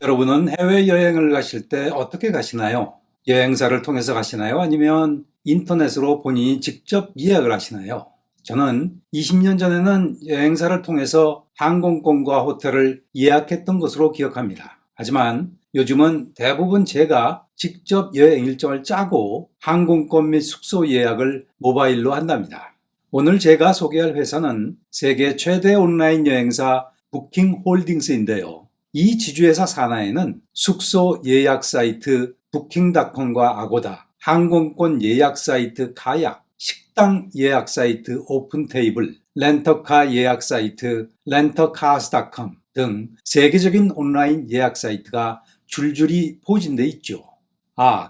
여러분은 해외여행을 가실 때 어떻게 가시나요? 여행사를 통해서 가시나요? 아니면 인터넷으로 본인이 직접 예약을 하시나요? 저는 20년 전에는 여행사를 통해서 항공권과 호텔을 예약했던 것으로 기억합니다. 하지만 요즘은 대부분 제가 직접 여행 일정을 짜고 항공권 및 숙소 예약을 모바일로 한답니다. 오늘 제가 소개할 회사는 세계 최대 온라인 여행사 부킹홀딩스인데요. 이 지주회사 산하에는 숙소 예약 사이트 부킹닷컴과 아고다, 항공권 예약 사이트 카약, 식당 예약 사이트 오픈테이블, 렌터카 예약 사이트 렌터카스닷컴 등 세계적인 온라인 예약 사이트가 줄줄이 포진돼 있죠.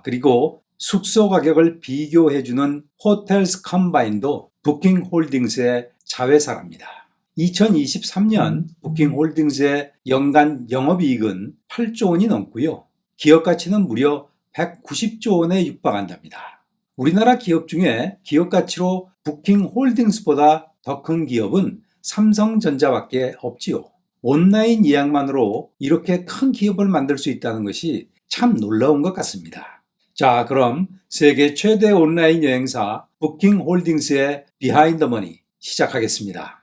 그리고 숙소 가격을 비교해주는 호텔스 컴바인도 부킹홀딩스의 자회사랍니다. 2023년 부킹홀딩스의 연간 영업이익은 8조 원이 넘고요. 기업 가치는 무려 190조 원에 육박한답니다. 우리나라 기업 중에 기업 가치로 부킹홀딩스보다 더 큰 기업은 삼성전자밖에 없지요. 온라인 예약만으로 이렇게 큰 기업을 만들 수 있다는 것이 참 놀라운 것 같습니다. 자, 그럼 세계 최대 온라인 여행사 부킹홀딩스의 비하인드 머니 시작하겠습니다.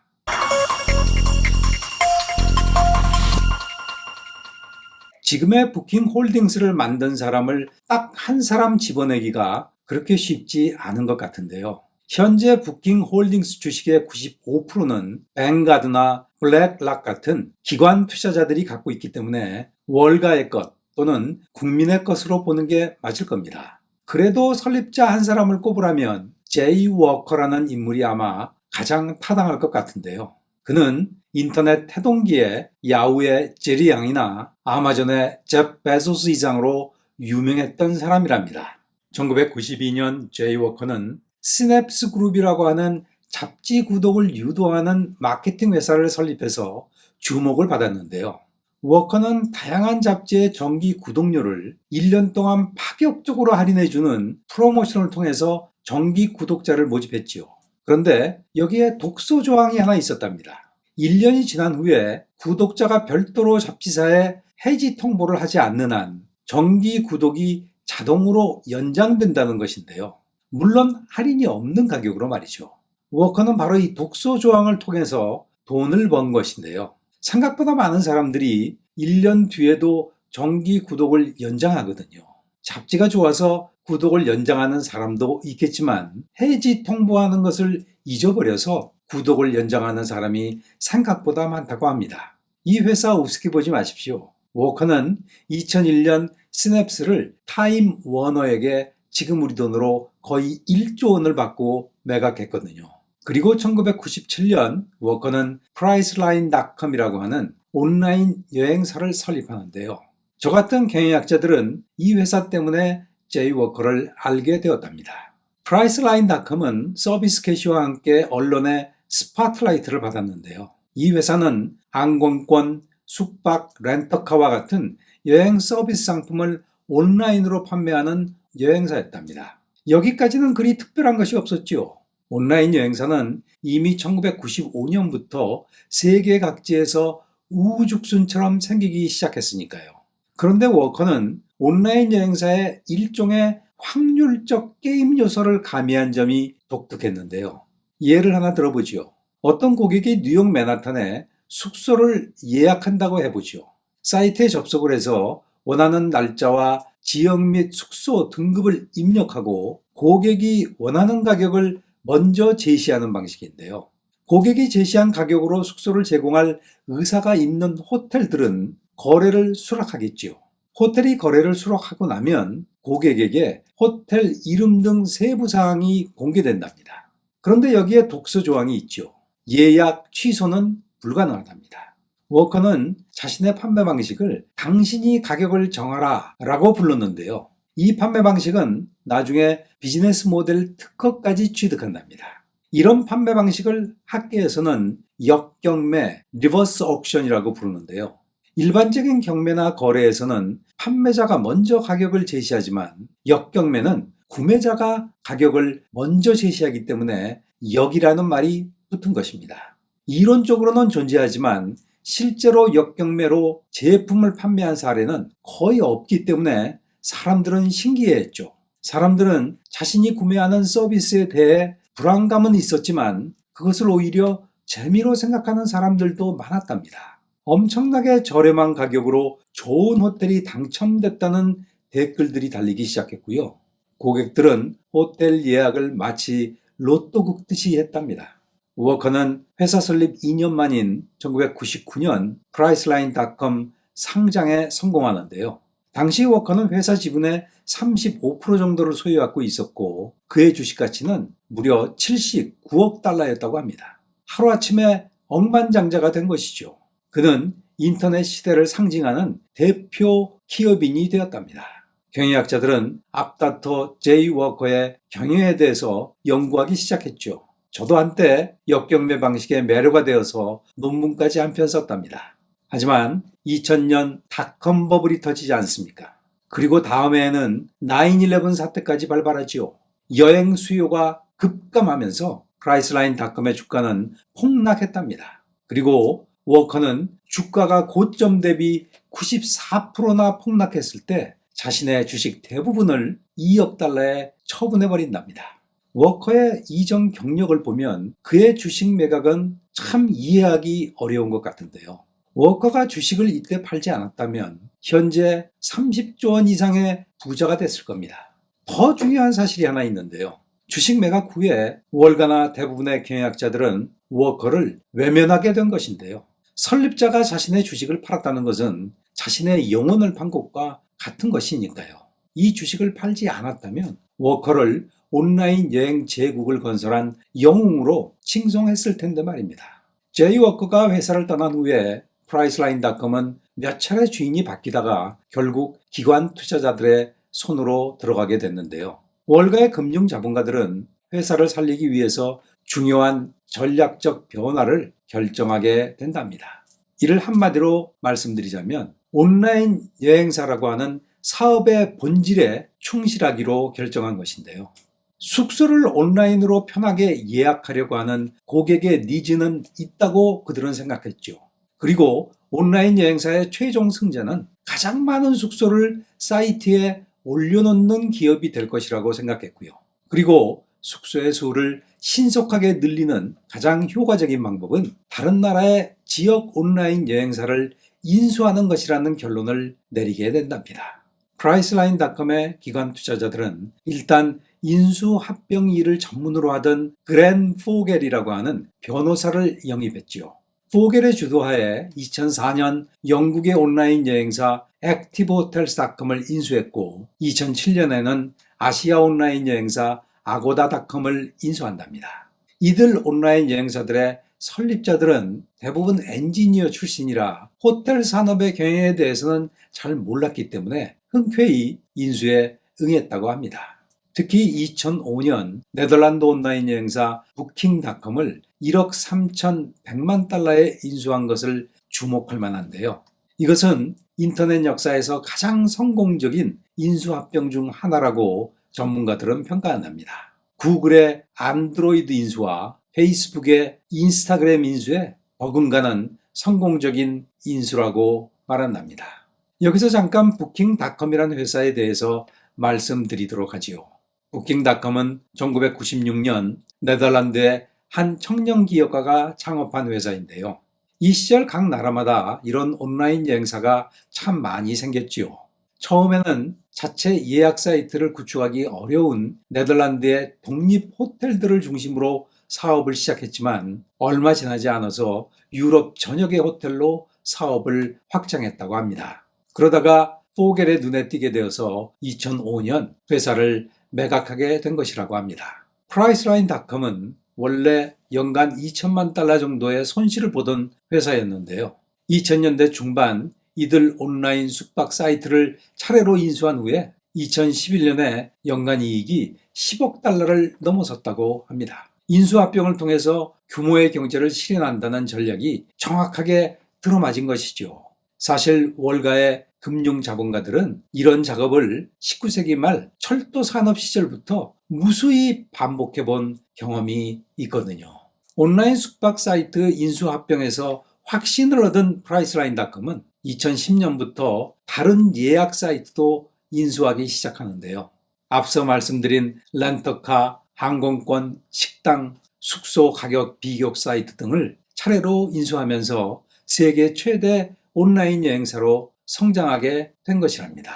지금의 부킹홀딩스를 만든 사람을 딱 한 사람 집어내기가 그렇게 쉽지 않은 것 같은데요. 현재 부킹홀딩스 주식의 95%는 뱅가드나 블랙락 같은 기관 투자자들이 갖고 있기 때문에 월가의 것 또는 국민의 것으로 보는 게 맞을 겁니다. 그래도 설립자 한 사람을 꼽으라면 제이 워커라는 인물이 아마 가장 타당할 것 같은데요. 그는 인터넷 태동기에 야후의 제리 양이나 아마존의 제프 베조스 이상으로 유명했던 사람이랍니다. 1992년 제이 워커는 스냅스 그룹이라고 하는 잡지 구독을 유도하는 마케팅 회사를 설립해서 주목을 받았는데요. 워커는 다양한 잡지의 정기 구독료를 1년 동안 파격적으로 할인해주는 프로모션을 통해서 정기 구독자를 모집했지요. 그런데 여기에 독소 조항이 하나 있었답니다. 1년이 지난 후에 구독자가 별도로 잡지사에 해지 통보를 하지 않는 한 정기 구독이 자동으로 연장된다는 것인데요. 물론 할인이 없는 가격으로 말이죠. 워커는 바로 이 독소 조항을 통해서 돈을 번 것인데요. 생각보다 많은 사람들이 1년 뒤에도 정기 구독을 연장하거든요. 잡지가 좋아서 구독을 연장하는 사람도 있겠지만 해지 통보하는 것을 잊어버려서 구독을 연장하는 사람이 생각보다 많다고 합니다. 이 회사 우습게 보지 마십시오. 워커는 2001년 스냅스를 타임 워너에게 지금 우리 돈으로 거의 1조 원을 받고 매각했거든요. 그리고 1997년 워커는 프라이스라인닷컴이라고 하는 온라인 여행사를 설립하는데요. 저 같은 경영학자들은 이 회사 때문에 제이 워커를 알게 되었답니다. 프라이스라인닷컴은 서비스 캐시와 함께 언론의 스파트라이트를 받았는데요. 이 회사는 항공권, 숙박, 렌터카와 같은 여행 서비스 상품을 온라인으로 판매하는 여행사였답니다. 여기까지는 그리 특별한 것이 없었죠. 온라인 여행사는 이미 1995년부터 세계 각지에서 우후죽순처럼 생기기 시작했으니까요. 그런데 워커는 온라인 여행사의 일종의 확률적 게임 요소를 가미한 점이 독특했는데요. 예를 하나 들어보죠. 어떤 고객이 뉴욕 맨하탄에 숙소를 예약한다고 해보죠. 사이트에 접속을 해서 원하는 날짜와 지역 및 숙소 등급을 입력하고 고객이 원하는 가격을 먼저 제시하는 방식인데요. 고객이 제시한 가격으로 숙소를 제공할 의사가 있는 호텔들은 거래를 수락하겠지요. 호텔이 거래를 수락하고 나면 고객에게 호텔 이름 등 세부 사항이 공개된답니다. 그런데 여기에 독소 조항이 있죠. 예약 취소는 불가능하답니다. 워커는 자신의 판매 방식을 당신이 가격을 정하라 라고 불렀는데요. 이 판매 방식은 나중에 비즈니스 모델 특허까지 취득한답니다. 이런 판매 방식을 학계에서는 역경매, 리버스 옥션이라고 부르는데요. 일반적인 경매나 거래에서는 판매자가 먼저 가격을 제시하지만 역경매는 구매자가 가격을 먼저 제시하기 때문에 역이라는 말이 붙은 것입니다. 이론적으로는 존재하지만 실제로 역경매로 제품을 판매한 사례는 거의 없기 때문에 사람들은 신기해했죠. 사람들은 자신이 구매하는 서비스에 대해 불안감은 있었지만 그것을 오히려 재미로 생각하는 사람들도 많았답니다. 엄청나게 저렴한 가격으로 좋은 호텔이 당첨됐다는 댓글들이 달리기 시작했고요. 고객들은 호텔 예약을 마치 로또 긁듯이 했답니다. 워커는 회사 설립 2년 만인 1999년 프라이스라인.com 상장에 성공하는데요. 당시 워커는 회사 지분의 35% 정도를 소유하고 있었고 그의 주식 가치는 무려 79억 달러였다고 합니다. 하루아침에 억만장자가 된 것이죠. 그는 인터넷 시대를 상징하는 대표 기업인이 되었답니다. 경영학자들은 앞다퉈 제이 워커의 경영에 대해서 연구하기 시작했죠. 저도 한때 역경매 방식에 매료가 되어서 논문까지 한 편 썼답니다. 하지만 2000년 닷컴 버블이 터지지 않습니까? 그리고 다음해에는 9/11 사태까지 발발하지요. 여행 수요가 급감하면서 프라이스라인.com의 주가는 폭락했답니다. 그리고 워커는 주가가 고점 대비 94%나 폭락했을 때 자신의 주식 대부분을 2억 달러에 처분해버린답니다. 워커의 이전 경력을 보면 그의 주식 매각은 참 이해하기 어려운 것 같은데요. 워커가 주식을 이때 팔지 않았다면 현재 30조 원 이상의 부자가 됐을 겁니다. 더 중요한 사실이 하나 있는데요. 주식 매각 후에 월가나 대부분의 경영학자들은 워커를 외면하게 된 것인데요. 설립자가 자신의 주식을 팔았다는 것은 자신의 영혼을 판 것과 같은 것이니까요. 이 주식을 팔지 않았다면 워커를 온라인 여행 제국을 건설한 영웅으로 칭송했을 텐데 말입니다. 제이 워커가 회사를 떠난 후에 프라이스라인.com은 몇 차례 주인이 바뀌다가 결국 기관 투자자들의 손으로 들어가게 됐는데요. 월가의 금융 자본가들은 회사를 살리기 위해서 중요한 전략적 변화를 결정하게 된답니다. 이를 한마디로 말씀드리자면 온라인 여행사라고 하는 사업의 본질에 충실하기로 결정한 것인데요. 숙소를 온라인으로 편하게 예약하려고 하는 고객의 니즈는 있다고 그들은 생각했죠. 그리고 온라인 여행사의 최종 승자는 가장 많은 숙소를 사이트에 올려놓는 기업이 될 것이라고 생각했고요. 그리고 숙소의 수를 신속하게 늘리는 가장 효과적인 방법은 다른 나라의 지역 온라인 여행사를 인수하는 것이라는 결론을 내리게 된답니다. 프라이스라인.com의 기관 투자자들은 일단 인수 합병 일을 전문으로 하던 그랜 포겔이라고 하는 변호사를 영입했지요. 포겔의 주도하에 2004년 영국의 온라인 여행사 액티브호텔스.com을 인수했고 2007년에는 아시아 온라인 여행사 아고다닷컴을 인수한답니다. 이들 온라인 여행사들의 설립자들은 대부분 엔지니어 출신이라 호텔 산업의 경영에 대해서는 잘 몰랐기 때문에 흔쾌히 인수에 응했다고 합니다. 특히 2005년 네덜란드 온라인 여행사 부킹닷컴을 1억 3,100만 달러에 인수한 것을 주목할 만한데요. 이것은 인터넷 역사에서 가장 성공적인 인수합병 중 하나라고 전문가들은 평가한답니다. 구글의 안드로이드 인수와 페이스북의 인스타그램 인수에 버금가는 성공적인 인수라고 말한답니다. 여기서 잠깐 부킹닷컴이라는 회사에 대해서 말씀드리도록 하지요. 부킹닷컴은 1996년 네덜란드의 한 청년 기업가가 창업한 회사인데요. 이 시절 각 나라마다 이런 온라인 여행사가 참 많이 생겼지요. 처음에는 자체 예약 사이트를 구축하기 어려운 네덜란드의 독립 호텔들을 중심으로 사업을 시작했지만 얼마 지나지 않아서 유럽 전역의 호텔로 사업을 확장했다고 합니다. 그러다가 포겔의 눈에 띄게 되어서 2005년 회사를 매각하게 된 것이라고 합니다. 프라이스라인.com은 원래 연간 2천만 달러 정도의 손실을 보던 회사였는데요. 2000년대 중반 이들 온라인 숙박 사이트를 차례로 인수한 후에 2011년에 연간 이익이 10억 달러를 넘어섰다고 합니다. 인수합병을 통해서 규모의 경제를 실현한다는 전략이 정확하게 들어맞은 것이죠. 사실 월가의 금융 자본가들은 이런 작업을 19세기 말 철도 산업 시절부터 무수히 반복해 본 경험이 있거든요. 온라인 숙박 사이트 인수합병에서 확신을 얻은 프라이스라인닷컴은 2010년부터 다른 예약 사이트도 인수하기 시작하는데요. 앞서 말씀드린 렌터카, 항공권, 식당, 숙소 가격 비교 사이트 등을 차례로 인수하면서 세계 최대 온라인 여행사로 성장하게 된 것이랍니다.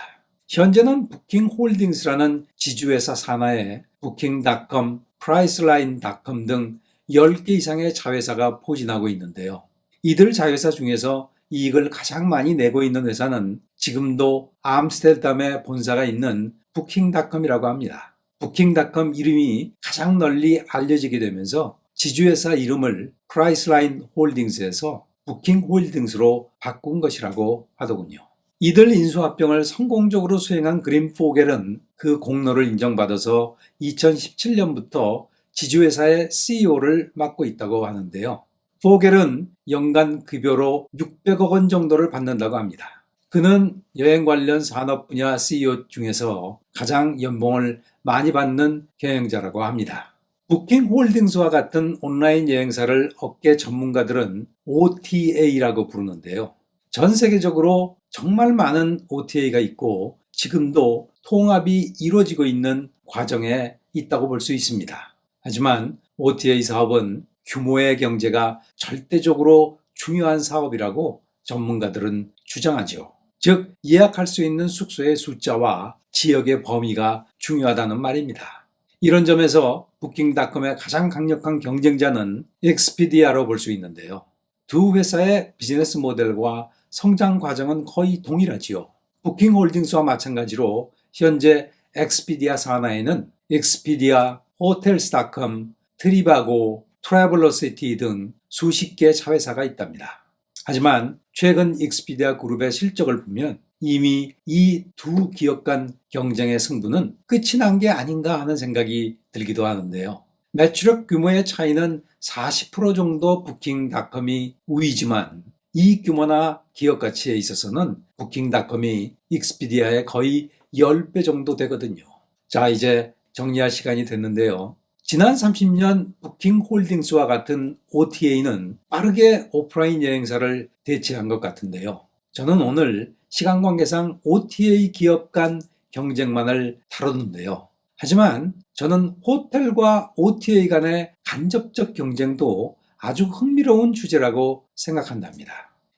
현재는 부킹홀딩스라는 지주회사 산하에 부킹닷컴, 프라이스라인닷컴 등 10개 이상의 자회사가 포진하고 있는데요. 이들 자회사 중에서 이익을 가장 많이 내고 있는 회사는 지금도 암스테르담에 본사가 있는 부킹닷컴이라고 합니다. 부킹닷컴 이름이 가장 널리 알려지게 되면서 지주회사 이름을 프라이스라인 홀딩스에서 부킹홀딩스로 바꾼 것이라고 하더군요. 이들 인수합병을 성공적으로 수행한 그린 포겔은 그 공로를 인정받아서 2017년부터 지주회사의 CEO를 맡고 있다고 하는데요. 포겔은 연간 급여로 600억 원 정도를 받는다고 합니다. 그는 여행 관련 산업 분야 CEO 중에서 가장 연봉을 많이 받는 경영자라고 합니다. 부킹홀딩스와 같은 온라인 여행사를 업계 전문가들은 OTA라고 부르는데요. 전 세계적으로 정말 많은 OTA가 있고 지금도 통합이 이루어지고 있는 과정에 있다고 볼 수 있습니다. 하지만 OTA 사업은 규모의 경제가 절대적으로 중요한 사업이라고 전문가들은 주장하죠. 즉, 예약할 수 있는 숙소의 숫자와 지역의 범위가 중요하다는 말입니다. 이런 점에서 부킹닷컴의 가장 강력한 경쟁자는 익스피디아로 볼 수 있는데요. 두 회사의 비즈니스 모델과 성장 과정은 거의 동일하지요. 부킹홀딩스와 마찬가지로 현재 익스피디아 산하에는 익스피디아, 호텔스닷컴, 트리바고, 트래블러시티 등 수십 개 자회사가 있답니다. 하지만 최근 익스피디아 그룹의 실적을 보면 이미 이 두 기업 간 경쟁의 승부는 끝이 난 게 아닌가 하는 생각이 들기도 하는데요. 매출액 규모의 차이는 40% 정도 부킹닷컴이 우위지만 이익 규모나 기업 가치에 있어서는 부킹닷컴이 익스피디아의 거의 10배 정도 되거든요. 자, 이제 정리할 시간이 됐는데요. 지난 30년 부킹홀딩스와 같은 OTA는 빠르게 오프라인 여행사를 대체한 것 같은데요. 저는 오늘 시간 관계상 OTA 기업 간 경쟁만을 다뤘는데요. 하지만 저는 호텔과 OTA 간의 간접적 경쟁도 아주 흥미로운 주제라고 생각한답니다.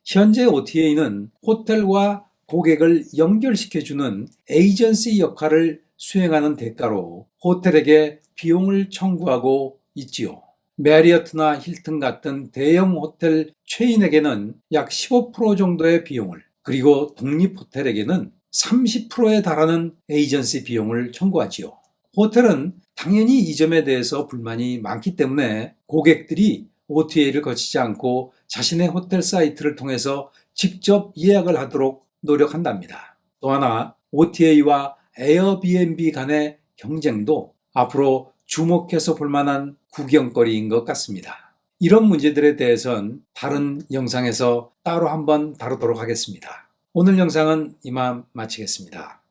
현재 OTA는 호텔과 고객을 연결시켜주는 에이전시 역할을 수행하는 대가로 호텔에게 비용을 청구하고 있지요. 메리어트나 힐튼 같은 대형 호텔 체인에게는 약 15% 정도의 비용을, 그리고 독립 호텔에게는 30%에 달하는 에이전시 비용을 청구하지요. 호텔은 당연히 이 점에 대해서 불만이 많기 때문에 고객들이 OTA를 거치지 않고 자신의 호텔 사이트를 통해서 직접 예약을 하도록 노력한답니다. 또 하나, OTA와 에어비앤비 간의 경쟁도 앞으로 주목해서 볼 만한 구경거리인 것 같습니다. 이런 문제들에 대해선 다른 영상에서 따로 한번 다루도록 하겠습니다. 오늘 영상은 이만 마치겠습니다.